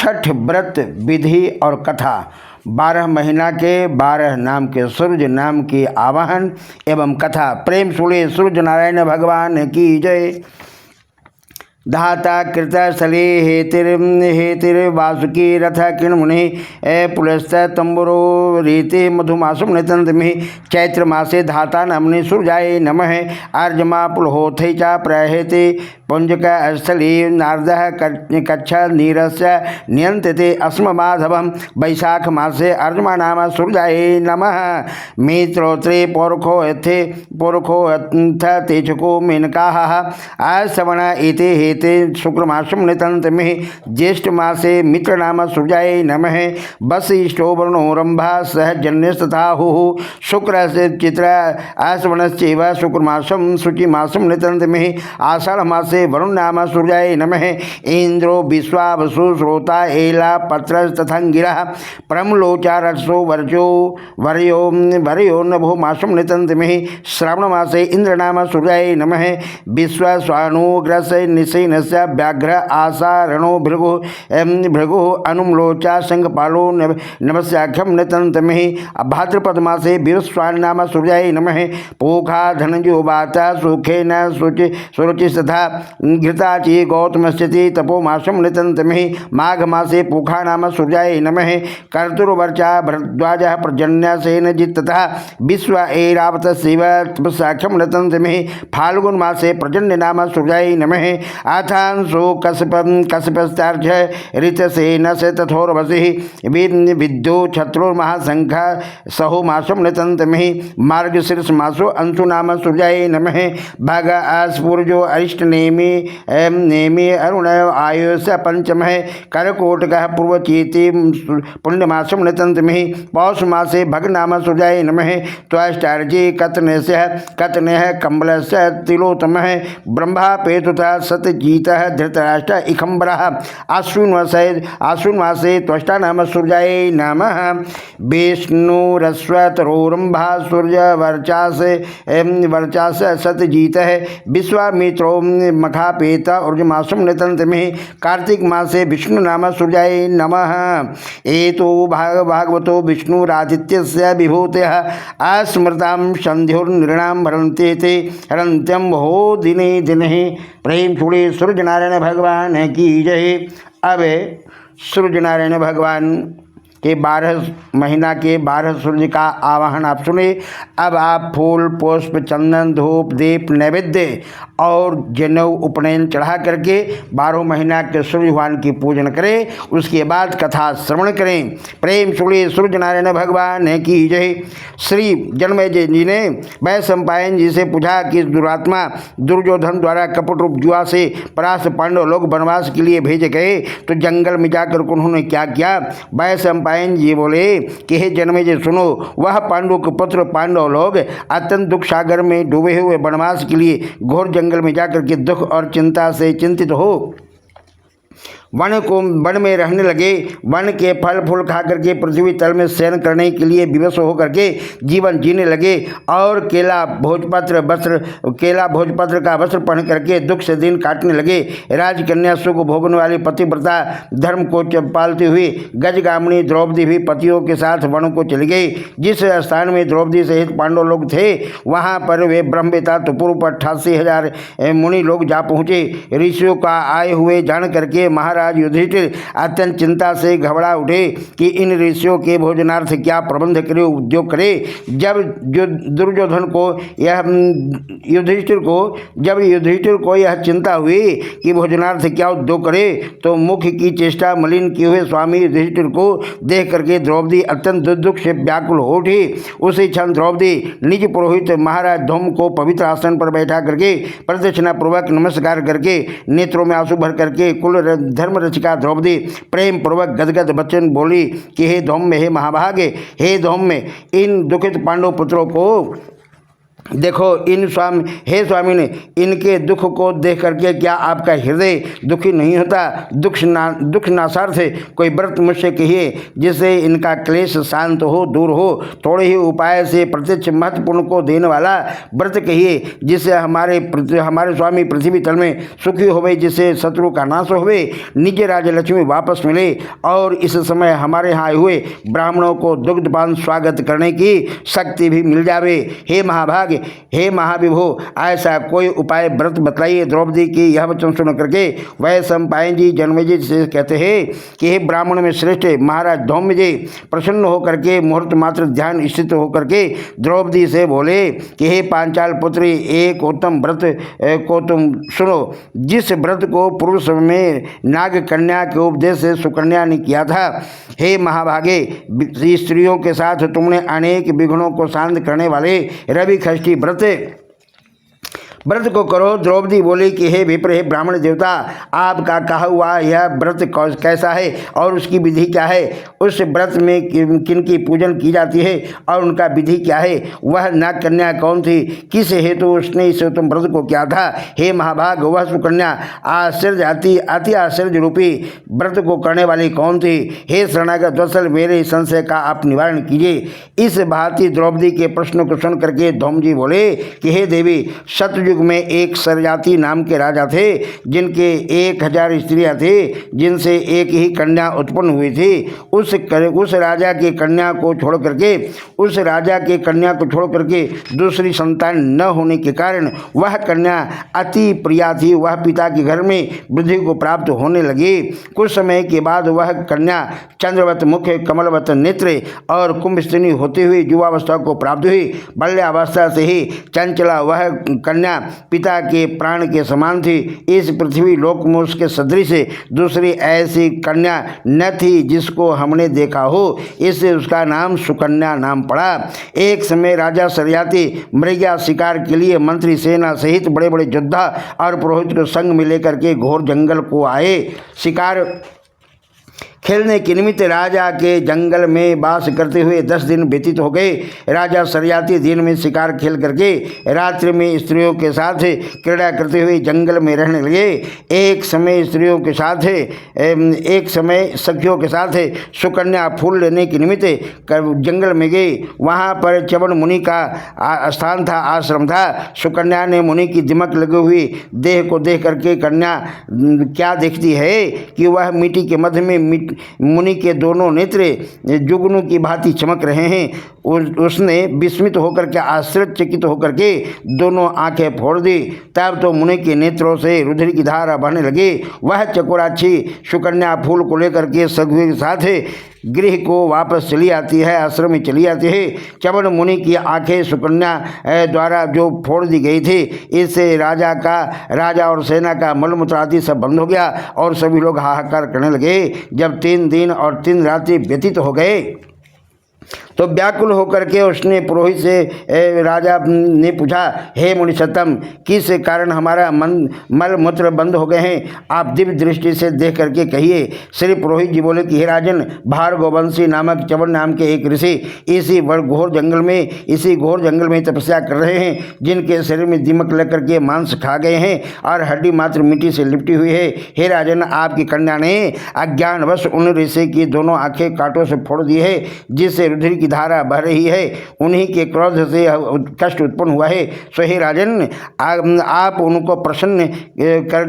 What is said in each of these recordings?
छठ व्रत विधि और कथा। 12 महीना के 12 नाम के सूर्य नाम की आवाहन एवं कथा। प्रेम सुने सूर्य नारायण भगवान की जय। धाता कृत स्थले हेतिर्वासुकी रथ किणमुनि पुलस्त तंबुरो रीति मधुमासुम नितंतमि। चैत्र मासे धाता नमनि सूर्याय नमः। आर्जमा पुलहोथै च प्रहेति पुंजक स्थली नारदः कच्छ नीरस्य नियंत्रिते अस्म माधवम। वैशाख मासे अर्जमा नाम सूर्याय नमः। मित्रोत्रे पोरखो तेजको मेनकाः। आश्रवण इति हेते शुक्रमासुम नितंतमि। ज्येष्ठ मासे मित्र नाम सूर्याय नमः। वसिष्ठो वर्णोरंभा सह जन्यस्तथाहुः। शुक्र से चित्र आश्रवणश्चैव शुक्रमासुम शुचिमासुम नितंतमि। आषाढ़ मासे वरुण नाम सूर्याय नमः। इंद्रो विश्वावसु श्रोता एला पत्र तथंगिरः। प्रमलोचा रक्षो वर्जो वर्यो नभो मासुम नितंतमि। श्रावण मासे इंद्र नाम सूर्याय नमः। विश्वास्वानुग्रस निशेनस्य व्याघ्र आसारणो भृगु अनुमलोचा संघपालो नमस्याख्यम नितंतमि। भाद्रपद मासे विवस्वान नाम सूर्याय नमः। पूखा धनंजो वाता सुखेन सुरुचिस्तथा घृताची गौतमस्यति तपोमासुम नितंतमि। माघ मासे पूखा नाम सूर्याय नमः। कर्तुर्वर्चा भरद्वाजः पर्जन्यसेनजित् तथा विश्व ऐरावत शिव तपसाख्यम नितंतमि। फाल्गुन मासे प्रजन्य नाम सूर्याय नमः। आथांसो कश्यपस्तार्ज ऋतसेन से तथोर्वसिः। विद्यो छत्रुर्महाशंख सहो मासुम नितंतमि। मार्गशीर्ष मासो अंशु नाम सूर्याय नमः। भग आस्फूर्जो अरिष्ट नेमि अरुण आयुष पंचम। करकोटक पूर्वचीति पुण्यमासुम नितंतमि। पौष मासे भग नाम सूर्याय नमः। त्वष्टार्जी कतनेह कम्बलस्य तिलोत्तमः। ब्रह्मा पेतुता सतजीतः धृतराष्ट्र इखम्बरः। आश्विन मासे त्वष्टा नाम सूर्याय नमः। विष्णुरश्वतरोरंभा सूर्य वर्चास सतजीतः। विश्वामित्रो मखापेत ऊर्जमासुम नितंतमि। कार्तिक मासे विष्णु नाम सूर्याय नमः। एतो भागवतो विष्णुरादित्यस्य विभूतयः। अस्मृतां संध्योर्नृणां हरन्त्यं हो दिने दिने। प्रेम छुड़े सूर्य नारायण भगवान की जय। अब सूर्य नारायण भगवान के 12 महीना के 12 सूर्य का आवाहन आप सुने। अब आप फूल पुष्प चंदन धूप दीप नैवेद्य और जनेऊ उपनयन चढ़ा करके 12 महीना के सूर्य भगवान की पूजन करें। उसके बाद कथा श्रवण करें। प्रेम सुने सूर्य नारायण भगवान की जय। श्री जन्मेजय जी ने वैशंपायन जी से पूछा कि दुरात्मा दुर्योधन द्वारा कपट रूप जुआ से परास्त पांडव लोग वनवास के लिए भेजे गए तो जंगल में जाकर उन्होंने क्या किया। वैशंपायन जी बोले कि हे जन्मेजय सुनो, वह पांडु के पुत्र पांडव लोग अत्यंत दुख सागर में डूबे हुए वनवास के लिए घोर जंगल में जाकर के दुख और चिंता से चिंतित हो वन में रहने लगे। वन के फल फूल खा करके पृथ्वी तल में शयन करने के लिए विवश होकर के जीवन जीने लगे और केला भोजपत्र का वस्त्र पहन करके दुख से दिन काटने लगे। राजकन्या सुख भोगने वाली पतिव्रता धर्म को पालती हुई गजगामिनी द्रौपदी भी पतियों के साथ वन को चली गई। जिस स्थान में द्रौपदी सहित पांडव लोग थे वहाँ पर वे ब्रह्मवेता तो पूर्व पर 88,000 मुनि लोग जा पहुँचे। ऋषियों का आए हुए जान करके महाराज युधिष्ठिर अत्यंत चिंता से घबरा उठे कि इन ऋषियों के भोजनार्थ क्या प्रबंध करे, उद्योग करे। जब दुर्योधन को युधिष्ठिर को यह चिंता हुई कि भोजनार्थ क्या उद्योग करे तो मुख की चेष्टा मलिन किए हुए स्वामी युधिष्ठिर को देख करके द्रौपदी अत्यंत दुख से व्याकुल हो उठी। उसी क्षण द्रौपदी निज पुरोहित महाराज धूम को पवित्र आसन पर बैठा करके प्रदक्षिणा पूर्वक नमस्कार करके नेत्रों में आंसू भर करके कुल धर्म रचिका द्रौपदी प्रेम पूर्वक गदगद वचन बोली कि हे धौम्य, हे महाभागे, हे धौम्य, इन दुखित पांडव पुत्रों को देखो हे स्वामी ने इनके दुख को देख करके क्या आपका हृदय दुखी नहीं होता? दुख नासार्थ कोई व्रत मुझसे कहिए जिससे इनका क्लेश शांत हो, दूर हो। थोड़े ही उपाय से प्रत्यक्ष महत्वपूर्ण को देने वाला व्रत कहिए जिससे हमारे स्वामी पृथ्वी तल में सुखी होवे, जिससे शत्रु का नाश होवे, निज राजलक्ष्मी वापस मिले और इस समय हमारे यहाँ आए हुए ब्राह्मणों को दुग्धपान स्वागत करने की शक्ति भी मिल जावे। हे महाभाग, हे महाविभो, ऐसा कोई उपाय व्रत बतलाइए। द्रौपदी की यह वचन सुन करके वह सम्पायन जी जन्मेजय से कहते हैं कि हे ब्राह्मण में श्रेष्ठ महाराज धौम्य जी प्रसन्न होकर के मुहूर्त मात्र ध्यान स्थित होकर के द्रौपदी से बोले कि हे पांचाल पुत्री, एक उत्तम व्रत को तुम सुनो, जिस व्रत को पूर्व समय में नाग कन्या के उपदेश से सुकन्या ने किया था। हे महाभागे, स्त्रियों के साथ तुमने अनेक विघ्नों को शांत करने वाले रवि षष्ठी व्रत को करो। द्रौपदी बोली कि हे विप्र, हे ब्राह्मण देवता, आपका कहा हुआ यह व्रत कैसा है और उसकी विधि क्या है? उस व्रत में किन की पूजन की जाती है और उनका विधि क्या है? वह नाग कन्या कौन थी? किस हेतु उसने इस उत्तम व्रत को किया था? हे महाभाग, वह सुकन्या अति आश्चर्य रूपी व्रत को करने वाली कौन थी? हे शरणागत वत्सल, मेरे संशय का आप निवारण कीजिए। इस भांति द्रौपदी के प्रश्न को सुन करके धौम जी बोले कि हे देवी, सतयुग में एक सरजाति नाम के राजा थे, जिनके 1000 स्त्रियां थी, जिनसे एक ही कन्या उत्पन्न हुई थी। उस राजा के कन्या को छोड़ करके दूसरी संतान न होने के कारण वह कन्या अति प्रिया थी। वह पिता के घर में वृद्धि को प्राप्त होने लगी। कुछ समय के बाद वह कन्या चंद्रवत मुख, कमलवत नेत्र और कुंभस्तनी होते हुए युवावस्था को प्राप्त हुई। बाल्यावस्था से ही चंचला वह कन्या पिता के प्राण के समान थी। इस पृथ्वी लोक में उसके सदृश दूसरी ऐसी कन्या न थी जिसको हमने देखा हो, इससे उसका नाम सुकन्या नाम पड़ा। एक समय राजा सरयाती मृगा शिकार के लिए मंत्री सेना सहित बड़े बड़े योद्धा और पुरोहित को संग में लेकर के घोर जंगल को आए। शिकार खेलने के निमित्त राजा के जंगल में वास करते हुए 10 दिन व्यतीत हो गए। राजा सरयाती दिन में शिकार खेल करके रात्रि में स्त्रियों के साथ क्रीड़ा करते हुए जंगल में रहने लगे। एक समय सखियों के साथ सुकन्या फूल लेने के निमित्त जंगल में गए। वहाँ पर च्यवन मुनि का स्थान था, आश्रम था। सुकन्या ने मुनि की दिमक लगी हुई देह को देख करके कन्या क्या देखती है कि वह मिट्टी के मध्य में मुनि के दोनों नेत्र जुगनू की भांति चमक रहे हैं। उसने विस्मित होकर के आश्चर्यचकित होकर के दोनों आंखें फोड़ दी। तब तो मुनि के नेत्रों से रुधिर की धारा बहने लगी। वह चकोराक्षी सुकन्या फूल को लेकर के सखियों के साथ गृह को वापस चली आती है, आश्रम में चली आती है। च्यवन मुनि की आंखें सुकन्या द्वारा जो फोड़ दी गई थी, इससे राजा और सेना का मलमूत्र आदि सब बंद हो गया और सभी लोग हाहाकार करने लगे। जब 3 दिन और 3 रात्रि व्यतीत हो गए तो व्याकुल होकर के उसने पुरोहित से राजा ने पूछा, हे मुनिसत्तम, किस कारण हमारा मल मूत्र बंद हो गए हैं? आप दिव्य दृष्टि से देख करके कहिए। श्री पुरोहित जी बोले कि हे राजन, भार्गववंशी नामक च्यवन नाम के एक ऋषि इसी घोर जंगल में तपस्या कर रहे हैं, जिनके शरीर में दीमक लग करके मांस खा गए हैं और हड्डी मात्र मिट्टी से लिपटी हुई है। हे राजन, आपकी कन्या ने अज्ञानवश उन ऋषि की दोनों आंखें कांटों से फोड़ दी है, जिससे रुधिर की धारा बह रही है। उन्हीं के क्रोध से कष्ट उत्पन्न हुआ है। सो हे राजन, आप उनको प्रसन्न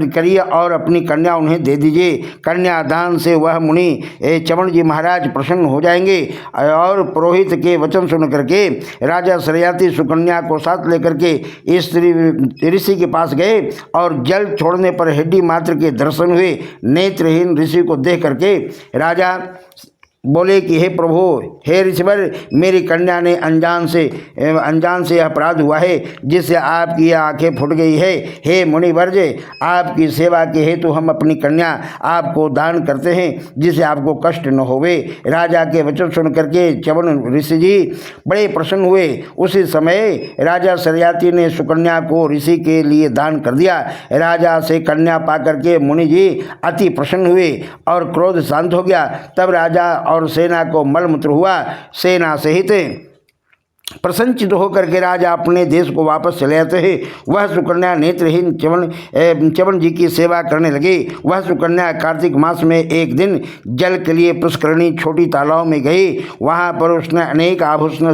करिए और अपनी कन्या उन्हें दे दीजिए। कन्यादान से वह मुनि च्यवन जी महाराज प्रसन्न हो जाएंगे। और पुरोहित के वचन सुन करके राजा सरयाती सुकन्या को साथ लेकर के स्त्री ऋषि के पास गए और जल छोड़ने पर हड्डी मात्र के दर्शन हुए। नेत्रहीन ऋषि को देख करके राजा बोले कि हे प्रभु, हे ऋषिवर, मेरी कन्या ने अनजान से अपराध हुआ है, जिससे आपकी आंखें फूट गई है। हे मुनिवर्ज, आपकी सेवा के हेतु हम अपनी कन्या आपको दान करते हैं, जिससे आपको कष्ट न होवे। राजा के वचन सुन करके च्यवन ऋषि जी बड़े प्रसन्न हुए। उसी समय राजा सरयाती ने सुकन्या को ऋषि के लिए दान कर दिया। राजा से कन्या पा करके मुनि जी अति प्रसन्न हुए और क्रोध शांत हो गया। तब राजा और सेना को मलमूत्र हुआ। सेना सहित प्रसन्नचित होकर के राजा अपने देश को वापस चले आते हैं। वह सुकन्या नेत्रहीन च्यवन जी की सेवा करने लगी। वह सुकन्या कार्तिक मास में एक दिन जल के लिए पुष्करणी छोटी तालाब में गई। वहां पर उसने अनेक आभूषण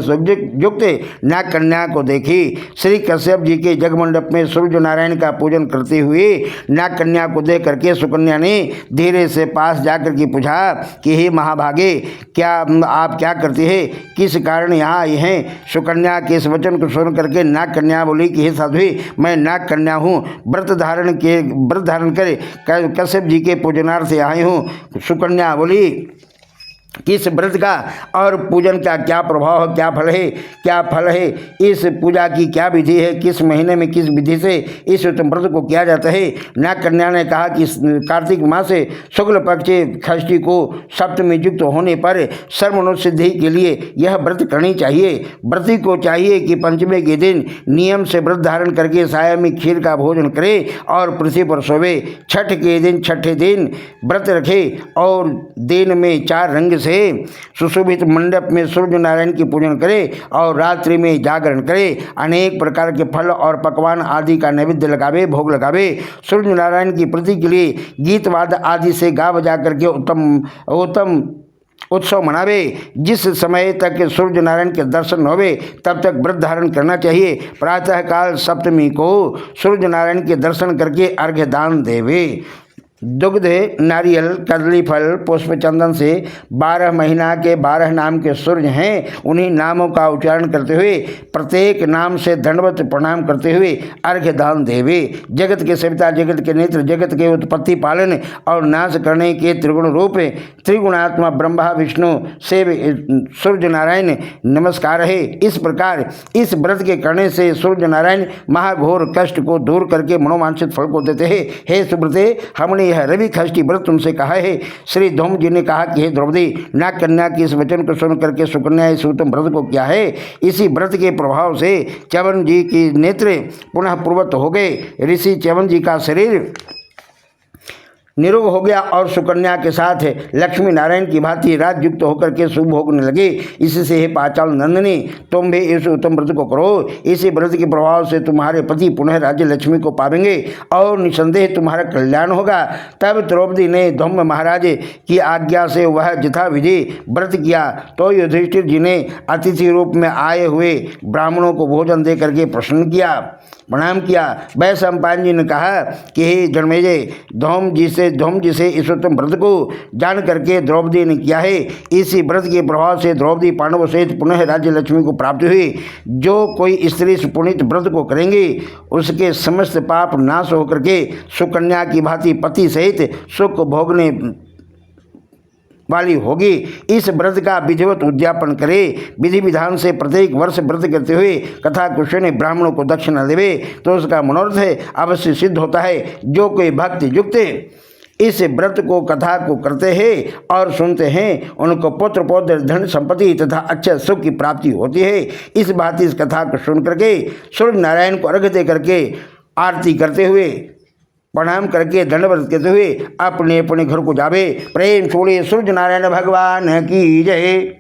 युक्त नाग कन्या को देखी। श्री कश्यप जी के जगमंडप में सूर्य नारायण का पूजन करते हुए नाग कन्या को देख करके सुकन्या ने धीरे से पास जाकर के पूछा कि हे महाभागे, क्या आप क्या करती है, किस कारण यहाँ आई हैं? सुकन्या के इस वचन को सुन करके नाग कन्या बोली कि हे साध्वी, मैं नाग कन्या हूँ, व्रत धारण कर कश्यप जी के पूजनार्थ से आई हूँ। सुकन्या बोली किस व्रत का और पूजन का क्या प्रभाव है, क्या फल है, इस पूजा की क्या विधि है, किस महीने में किस विधि से इस उत्तम व्रत को किया जाता है? नाग कन्या ने कहा कि कार्तिक मास से शुक्ल पक्ष षष्ठी को सप्तमी युक्त होने पर सर्वमनोरथ सिद्धि के लिए यह व्रत करनी चाहिए। व्रती को चाहिए कि पंचमी के दिन नियम से व्रत धारण करके साया में खीर का भोजन करे और पृथ्वी पर सोवे। छठ के दिन छठे दिन व्रत रखे और दिन में 4 रंग से सुशोभित मंडप में सूर्य नारायण की पूजन करे और रात्रि में जागरण करे। अनेक प्रकार के फल और पकवान आदि का नैवेद्य लगावे, भोग लगावे। सूर्य नारायण की प्रीति के लिए गीत वाद आदि से गा बजा करके उत्तम उत्सव मनावे। जिस समय तक सूर्य नारायण के दर्शन होवे तब तक व्रत धारण करना चाहिए। प्रातःकाल सप्तमी को सूर्य नारायण के दर्शन करके अर्घ्य दान देवे। दुग्ध, नारियल, कदली फल, पुष्प, चंदन से 12 महीना के 12 नाम के सूर्य हैं, उन्हीं नामों का उच्चारण करते हुए प्रत्येक नाम से दंडवत प्रणाम करते हुए अर्घ्य दान देवे। जगत के सविता, जगत के नेत्र, जगत के उत्पत्ति पालन और नाश करने के त्रिगुण रूप त्रिगुणात्मा ब्रह्मा विष्णु से सूर्य नारायण नमस्कार है। इस प्रकार इस व्रत के करने से सूर्य नारायण महाघोर कष्ट को दूर करके मनोवांछित फल को देते हैं। हे सुब्रते, हमने यह रवि षष्ठी व्रत तुमसे कहा है। श्री धूम जी ने कहा कि हे द्रौपदी, नाग कन्या के इस वचन को सुन करके सुकन्या इस उत्तम व्रत को किया है। इसी व्रत के प्रभाव से च्यवन जी की नेत्र पुनः पूर्वत हो गए। ऋषि च्यवन जी का शरीर निरोग हो गया और सुकन्या के साथ लक्ष्मी नारायण की भांति राजयुक्त होकर के शुभ भोगने लगे। इसी से हे पांचाल नंदिनी, तुम भी इस उत्तम व्रत को करो। इसी व्रत के प्रभाव से तुम्हारे पति पुनः राज्य लक्ष्मी को पावेंगे और निसंदेह तुम्हारा कल्याण होगा। तब द्रौपदी ने धौम्य महाराज की आज्ञा से वह यथा विधि व्रत किया। तो युधिष्ठिर जी ने अतिथि रूप में आए हुए ब्राह्मणों को भोजन दे करके प्रणाम किया। वैशंपायन जी ने कहा कि हे जन्मेजय, धौम जी से इस उत्तम व्रत को जान करके द्रौपदी ने किया है। इसी व्रत के प्रभाव से द्रौपदी पांडवों सहित पुनः राज्य लक्ष्मी को प्राप्त हुई। जो कोई स्त्री पुनीत व्रत को करेंगे उसके समस्त पाप नाश होकर के सुकन्या की भांति पति सहित सुख भोगने वाली होगी। इस व्रत का विधिवत उद्यापन करे। विधि विधान से प्रत्येक वर्ष व्रत करते हुए कथा को सुने ब्राह्मणों को दक्षिणा देवे तो उसका मनोरथ अवश्य सिद्ध होता है। जो कोई भक्ति युक्त इस व्रत को कथा को करते हैं और सुनते हैं उनको पुत्र पौत्र धन संपत्ति तथा अच्छे सुख की प्राप्ति होती है। इस भांति इस कथा को सुन करके सूर्य नारायण को अर्घ्य दे करके आरती करते हुए प्रणाम करके दंडवत करते हुए अपने अपने घर को जावे। प्रेम छोड़े सूर्य नारायण भगवान की जय।